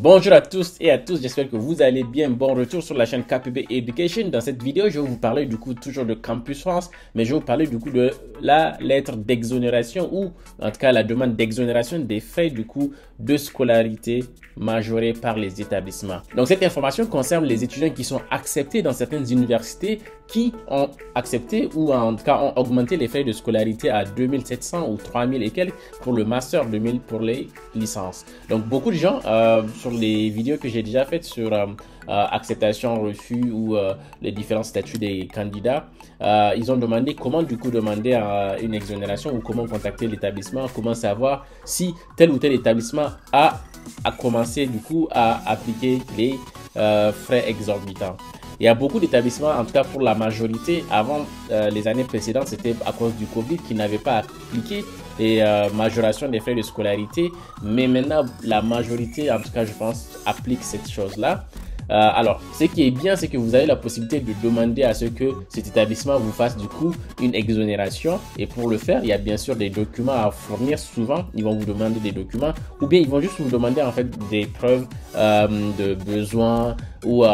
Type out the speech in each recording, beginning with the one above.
Bonjour à tous et à tous, j'espère que vous allez bien. Bon retour sur la chaîne KPB Education. Dans cette vidéo, je vais vous parler du coup toujours de Campus France, mais je vais vous parler du coup de la lettre d'exonération ou en tout cas la demande d'exonération des frais du coup de scolarité majorés par les établissements. Donc cette information concerne les étudiants qui sont acceptés dans certaines universités qui ont accepté ou en tout cas ont augmenté les frais de scolarité à 2700 ou 3000 et quelques pour le master, 2000 pour les licences. Donc beaucoup de gens sur les vidéos que j'ai déjà faites sur acceptation, refus ou les différents statuts des candidats, ils ont demandé comment du coup demander une exonération ou comment contacter l'établissement, comment savoir si tel ou tel établissement a commencé du coup à appliquer les frais exorbitants. Il y a beaucoup d'établissements, en tout cas pour la majorité, avant les années précédentes, c'était à cause du Covid qui n'avaient pas appliqué les majorations des frais de scolarité. Mais maintenant, la majorité, en tout cas, je pense, applique cette chose-là. Alors, ce qui est bien, c'est que vous avez la possibilité de demander à ce que cet établissement vous fasse du coup une exonération. Et pour le faire, il y a bien sûr des documents à fournir. Souvent, ils vont vous demander des documents ou bien ils vont juste vous demander en fait des preuves de besoin ou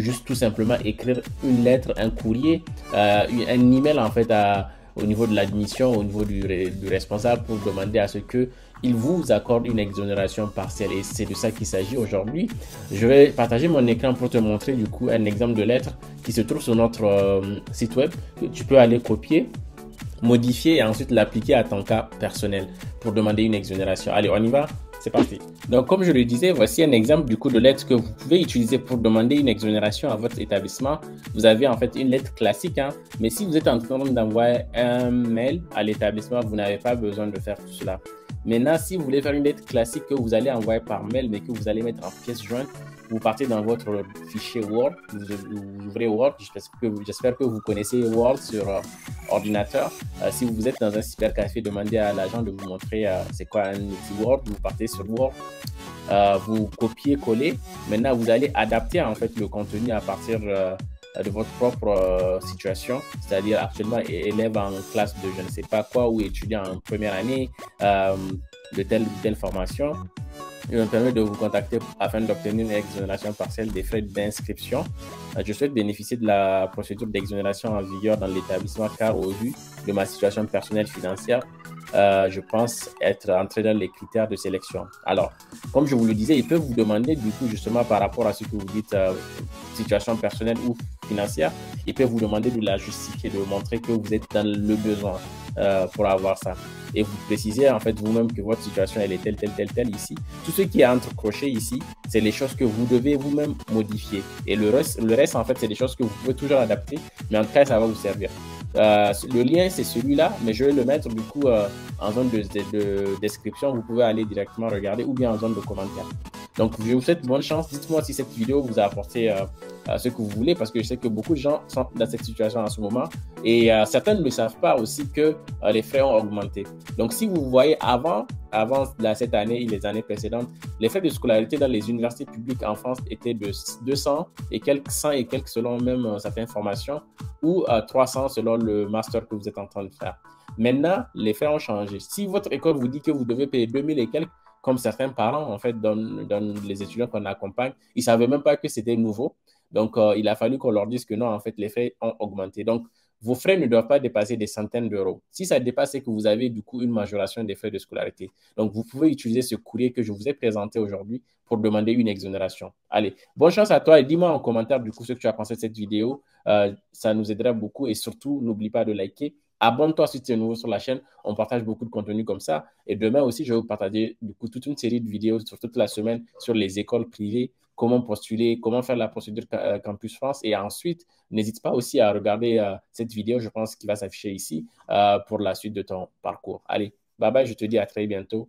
juste tout simplement écrire une lettre, un courrier, un email en fait au niveau de l'admission, au niveau du responsable pour demander à ce que il vous accorde une exonération partielle et c'est de ça qu'il s'agit aujourd'hui. Je vais partager mon écran pour te montrer du coup un exemple de lettre qui se trouve sur notre site web. Tu peux aller copier, modifier et ensuite l'appliquer à ton cas personnel pour demander une exonération. Allez, on y va? C'est parti. Donc, comme je le disais, voici un exemple du coup de lettre que vous pouvez utiliser pour demander une exonération à votre établissement. Vous avez en fait une lettre classique, mais si vous êtes en train d'envoyer un mail à l'établissement, vous n'avez pas besoin de faire tout cela. Maintenant, si vous voulez faire une lettre classique que vous allez envoyer par mail, mais que vous allez mettre en pièce jointe, vous partez dans votre fichier Word, vous ouvrez Word, j'espère que vous connaissez Word sur ordinateur. Si vous êtes dans un cybercafé, demandez à l'agent de vous montrer c'est quoi un outil Word, vous partez sur Word, vous copiez-collez. Maintenant, vous allez adapter en fait le contenu à partir de votre propre situation, c'est-à-dire actuellement élève en classe de je ne sais pas quoi ou étudiant en première année de telle ou telle formation. Il me permet de vous contacter afin d'obtenir une exonération partielle des frais d'inscription. Je souhaite bénéficier de la procédure d'exonération en vigueur dans l'établissement car au vu de ma situation personnelle financière, je pense être entré dans les critères de sélection. Alors, comme je vous le disais, ils peuvent vous demander du coup justement par rapport à ce que vous dites, situation personnelle ou financière, ils peuvent vous demander de la justifier, de montrer que vous êtes dans le besoin pour avoir ça. Et vous précisez en fait vous-même que votre situation elle est telle ici. Tout ce qui est entre crochets ici, c'est les choses que vous devez vous-même modifier. Et le reste en fait, c'est des choses que vous pouvez toujours adapter, mais en tout cas, ça va vous servir. Le lien, c'est celui-là, mais je vais le mettre du coup en zone de description. Vous pouvez aller directement regarder ou bien en zone de commentaires. Donc, je vous souhaite bonne chance. Dites-moi si cette vidéo vous a apporté ce que vous voulez parce que je sais que beaucoup de gens sont dans cette situation en ce moment et certains ne le savent pas aussi que les frais ont augmenté. Donc, si vous voyez avant cette année et les années précédentes, les frais de scolarité dans les universités publiques en France étaient de 200 et quelques, 100 et quelques selon même certaines formations ou 300 selon le master que vous êtes en train de faire. Maintenant, les frais ont changé. Si votre école vous dit que vous devez payer 2000 et quelques, comme certains parents, en fait, dans les étudiants qu'on accompagne, ils ne savaient même pas que c'était nouveau. Donc, il a fallu qu'on leur dise que non, en fait, les frais ont augmenté. Donc, vos frais ne doivent pas dépasser des centaines d'euros. Si ça dépasse, c'est que vous avez du coup une majoration des frais de scolarité. Donc, vous pouvez utiliser ce courrier que je vous ai présenté aujourd'hui pour demander une exonération. Allez, bonne chance à toi et dis-moi en commentaire du coup ce que tu as pensé de cette vidéo. Ça nous aidera beaucoup et surtout, n'oublie pas de liker. Abonne-toi si tu es nouveau sur la chaîne. On partage beaucoup de contenu comme ça. Et demain aussi, je vais vous partager du coup toute une série de vidéos sur toute la semaine sur les écoles privées, comment postuler, comment faire la procédure Campus France. Et ensuite, n'hésite pas aussi à regarder cette vidéo, je pense, qui va s'afficher ici pour la suite de ton parcours. Allez, bye bye, je te dis à très bientôt.